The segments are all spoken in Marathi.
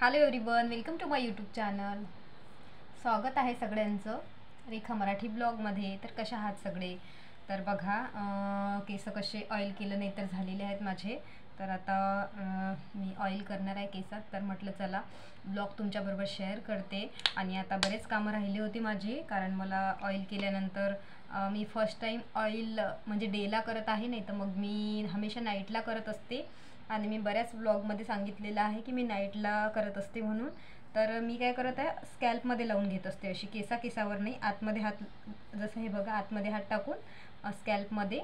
Hello everyone, welcome to my YouTube channel. स्वागत आहे सगळ्यांचं रेखा मराठी ब्लॉगमध्ये. तर कशा आहात सगळे? तर बघा, केस कसे ऑइल केलं नाही तर झालेले आहेत माझे. तर आता मी ऑइल करणार आहे केसात. तर म्हटलं चला ब्लॉग तुमच्याबरोबर शेअर करते. आणि आता बरेच कामं राहिली होती माझी, कारण मला ऑइल केल्यानंतर मी फर्स्ट टाईम ऑइल म्हणजे डेला करत आहे, नाही तर मग मी हमेशा नाईटला करत असते. आणि मी बऱ्याच ब्लॉगमध्ये सांगितलेलं आहे की मी नाईटला करत असते म्हणून. तर मी काय करत आहे, स्कॅल्पमध्ये लावून घेत असते, अशी केसावर नाही, आतमध्ये हात, जसं हे बघा आतमध्ये हात टाकून स्कॅल्पमध्ये.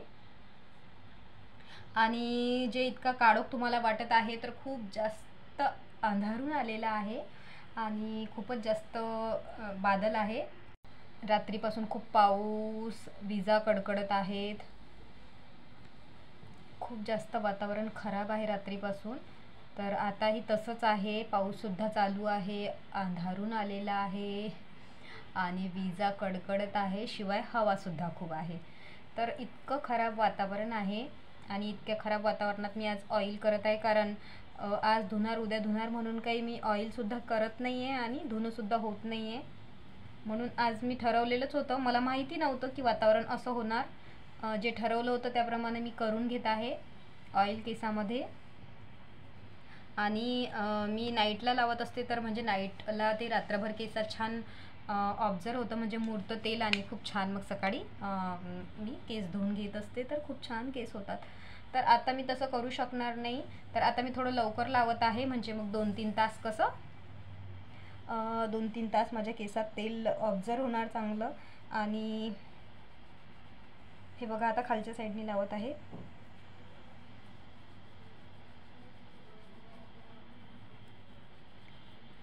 आणि जे इतका काळोख तुम्हाला वाटत आहे तर खूप जास्त अंधारून आलेला आहे आणि खूपच जास्त बादल आहे. रात्रीपासून खूप पाऊस, विजा कडकडत आहेत. खूप जास्त वातावरण खराब आहे रात्रीपासून. तर आताही तसंच आहे, पाऊससुद्धा चालू आहे, अंधारून आलेला आहे आणि विजा कडकडत आहे, शिवाय हवासुद्धा खूप आहे. तर इतकं खराब वातावरण आहे. आणि इतक्या खराब वातावरणात मी आज ऑइल करत आहे, कारण आज धुणार उद्या धुणार म्हणून काही मी ऑइलसुद्धा करत नाही आहे आणि धुणंसुद्धा होत नाही आहे. म्हणून आज मी ठरवलेलंच होतं, मला माहिती नव्हतं की वातावरण असं होणार. जे ठरवलं होतं त्याप्रमाणे मी करून घेत आहे ऑइल केसामध्ये. आणि मी नाईटला लावत असते, तर म्हणजे नाईटला ते रात्रभर केसात छान ऑब्झर्व होतं, म्हणजे मुरतं तेल आणि खूप छान. मग सकाळी मी केस धुवून घेत असते तर खूप छान केस होतात. तर आता मी तसं करू शकणार नाही, तर आता मी थोडं लवकर लावत आहे, म्हणजे मग 2-3 तास कसं 2-3 तास माझ्या केसात तेल ऑब्झर्व होणार चांगलं. आणि हे बघा, आता खालच्या साईडनी लावत आहे.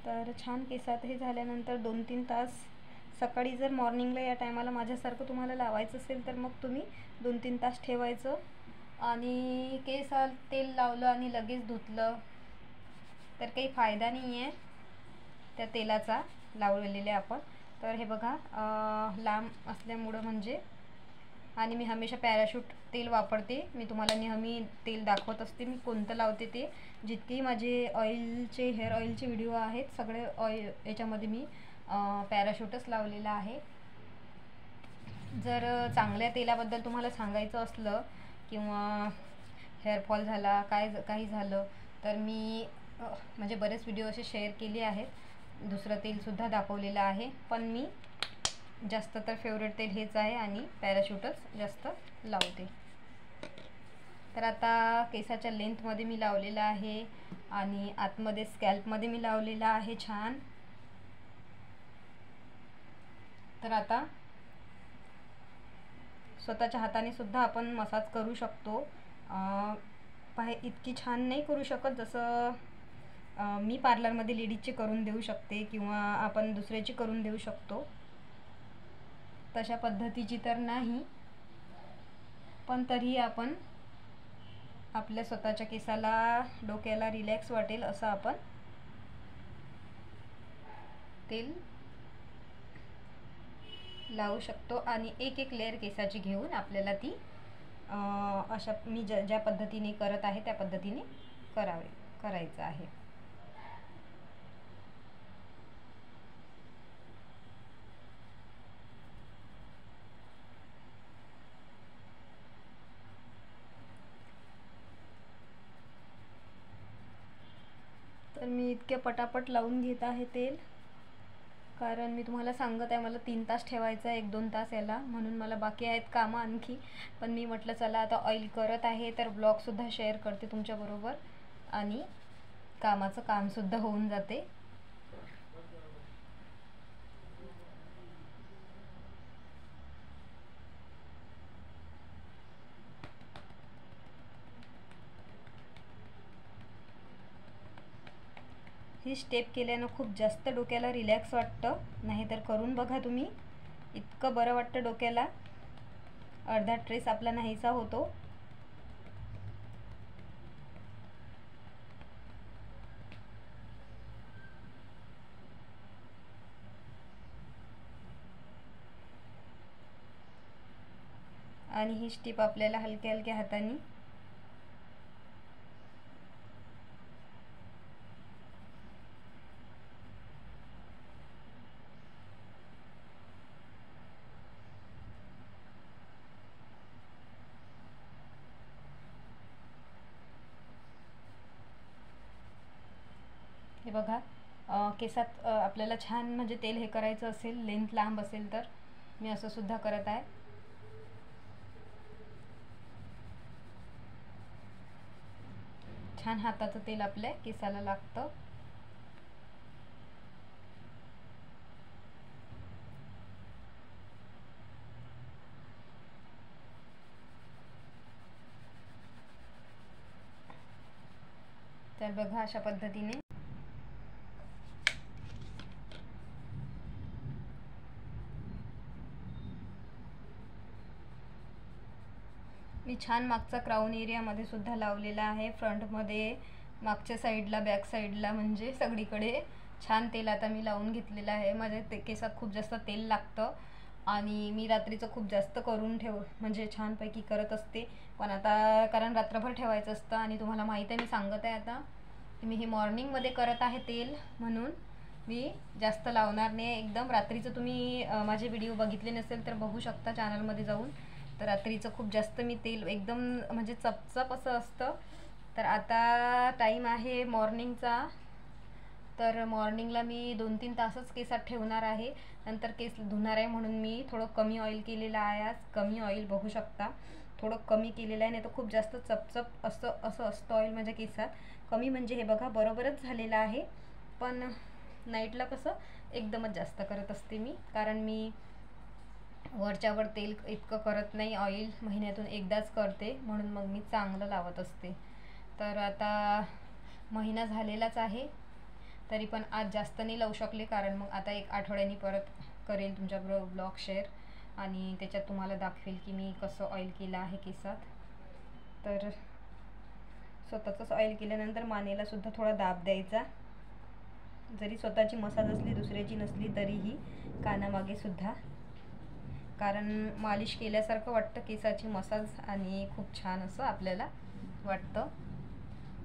तर छान केसात हे झाल्यानंतर 2-3 तास, सकाळी जर मॉर्निंगला या टायमाला माझ्यासारखं तुम्हाला लावायचं असेल तर मग तुम्ही 2-3 तास ठेवायचं. आणि केसात तेल लावलं आणि लगेच धुतलं तर काही फायदा नाही आहे त्या तेलाचा, लावलेले आपण. तर हे बघा, लांब असल्यामुळं म्हणजे. आणि मी हमेशा पॅराशूट तेल वापरते. मी तुम्हाला नेहमी तेल दाखवत असते मी कोणतं लावते ते. जितकेही माझे ऑइलचे, हेअर ऑइलचे व्हिडिओ आहेत, सगळे ऑइल याच्यामध्ये मी पॅराशूटच लावलेलं आहे. जर चांगल्या तेलाबद्दल तुम्हाला सांगायचं असलं किंवा हेअरफॉल झाला, काही झालं, तर मी म्हणजे बरेच व्हिडिओ असे शेअर केले आहेत. दुसरं तेलसुद्धा दाखवलेलं आहे, पण मी जास्त तर फेवरेट तेल हेच आहे आणि पॅराशूटच जास्त लावते. तर आता केसाच्या लेंथमध्ये मी लावलेलं आहे आणि आतमध्ये स्कॅल्पमध्ये मी लावलेलं आहे छान. तर आता स्वतःच्या हाताने सुद्धा आपण मसाज करू शकतो. इतकी छान नाही करू शकत जसं मी पार्लरमध्ये लेडीजची करून देऊ शकते किंवा आपण दुसऱ्याची करून देऊ शकतो, तशा पद्धतीची तर नाही. पण तरीही आपण आपल्या स्वतःच्या केसाला, डोक्याला रिलॅक्स वाटेल असं आपण तेल लावू शकतो. आणि एक लेअर केसाची घेऊन आपल्याला ती अशा मी ज्या पद्धतीने करत आहे त्या पद्धतीने करायचं आहे. तर मी इतके पटापट लावून घेत आहे तेल, कारण मी तुम्हाला सांगत आहे मला 3 तास ठेवायचं आहे, 1-2 तास याला, म्हणून मला बाकी आहेत कामं आणखी. पण मी म्हटलं चला आता ऑइल करत आहे तर ब्लॉगसुद्धा शेअर करते तुमच्याबरोबर आणि कामाचं कामसुद्धा होऊन जाते. ही स्टेप केल्यानं खूप जास्त डोक्याला रिलॅक्स वाटतं, नाहीतर करून बघा तुम्ही, इतकं बरं वाटतं डोक्याला. अर्धा ट्रेस आपला नाहीसा होतो. आणि ही स्टेप आपल्याला हलक्या हलक्या हाताने हे बघा, केसात आपल्याला छान म्हणजे तेल हे करायचं असेल, लेंथ लांब असेल तर मी असं सुद्धा करत आहे. छान हाताचं तेल आपल्या केसाला लागतं. तर बघा अशा पद्धतीने मी छान मागचा क्राऊन एरियामध्ये सुद्धा लावलेला आहे, फ्रंटमध्ये, मागच्या साईडला, बॅक साईडला, म्हणजे सगळीकडे छान तेल आता मी लावून घेतलेलं आहे. माझ्या केसात खूप जास्त तेल लागतं आणि मी रात्रीचं खूप जास्त करून म्हणजे छानपैकी करत असते. पण आता कारण रात्रभर ठेवायचं असतं आणि तुम्हाला माहीत आहे, मी सांगत आहे आता की मी हे मॉर्निंगमध्ये करत आहे तेल, म्हणून मी जास्त लावणार नाही. एकदम रात्रीचं तुम्ही माझे व्हिडिओ बघितले नसेल तर बघू शकता चॅनलमध्ये जाऊन. तर रात्रीचं खूप जास्त मी तेल एकदम म्हणजे चपचप असं असतं. तर आता टाईम आहे मॉर्निंगचा, तर मॉर्निंगला मी 2-3 तासच केसात ठेवणार आहे, नंतर केस धुणार आहे. म्हणून मी थोडं कमी ऑइल केलेलं आहे आज. कमी ऑइल बघू शकता, थोडं कमी केलेलं आहे, नाही तर खूप जास्त चपचप असं असतं ऑइल माझ्या केसात. कमी म्हणजे हे बघा बरोबरच झालेलं आहे. पण नाईटला कसं एकदमच जास्त करत असते मी, कारण मी वरच्यावर तेल इतकं करत नाही, ऑइल महिन्यातून एकदाच करते, म्हणून मग मी चांगलं लावत असते. तर आता महिना झालेलाच आहे, तरी पण आज जास्त नाही लावू शकले, कारण मग आता 1 आठवड्यानी परत करेल तुमच्याबरोबर ब्लॉग शेअर आणि त्याच्यात तुम्हाला दाखवेल की मी कसं ऑइल केलं आहे केसात. तर स्वतःचंच ऑइल केल्यानंतर मानेला सुद्धा थोडा दाब द्यायचा, जरी स्वतःची मसाज असली, दुसऱ्याची नसली तरीही कानामागे सुद्धा, कारण मालिश केल्यासारखं वाटतं केसाची मसाज आणि खूप छान असं आपल्याला वाटतं.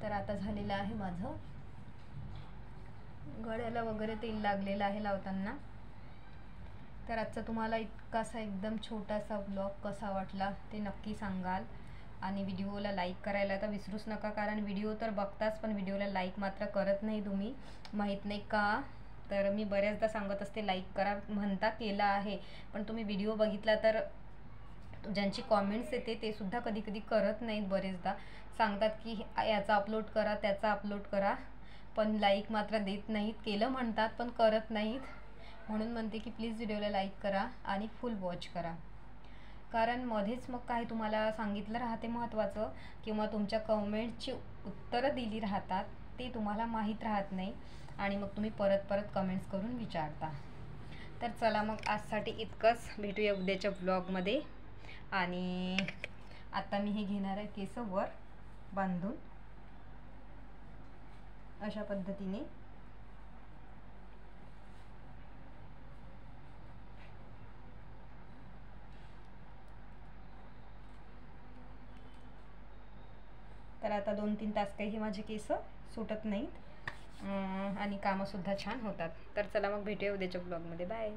तर आता झालेलं आहे माझं, गळ्याला वगैरे तेल लागलेलं आहे लावताना. तर आजचा तुम्हाला इतकासा एकदम छोटासा ब्लॉग कसा वाटला ते नक्की सांगाल आणि व्हिडिओला लाईक करायला तर विसरूच नका, कारण व्हिडिओ तर बघताच पण व्हिडिओला लाईक मात्र करत नाही तुम्ही, माहीत नाही का. तर मी बऱ्याचदा सांगत असते लाईक करा, म्हणता केला आहे, पण तुम्ही व्हिडिओ बघितला तर ज्यांची कॉमेंट्स येते ते सुद्धा कधी कधी करत नाहीत. बरेचदा सांगतात की याचा अपलोड करा, त्याचा अपलोड करा, पण लाईक मात्र देत नाहीत. केलं म्हणतात पण करत नाहीत. म्हणून म्हणते की प्लीज व्हिडिओला लाईक करा आणि फुल वॉच करा, कारण मध्येच मग काय तुम्हाला सांगितलं राहते महत्त्वाचं, किंवा तुमच्या कमेंटची उत्तरं दिली राहतात, ते तुम्हाला माहीत राहत नाही आणि मग तुम्ही परत परत कमेंट्स करून विचारता. तर चला मग आजसाठी इतकंच, भेटूया उद्याच्या ब्लॉगमध्ये. आणि आता मी हे घेणार आहे केस वर बांधून अशा पद्धतीने. तर आता 2-3 तास काही माझे केस सुटत नाहीत आणि कामंसुद्धा छान होतात. तर चला मग भेटूया उद्याच्या ब्लॉगमध्ये. बाय.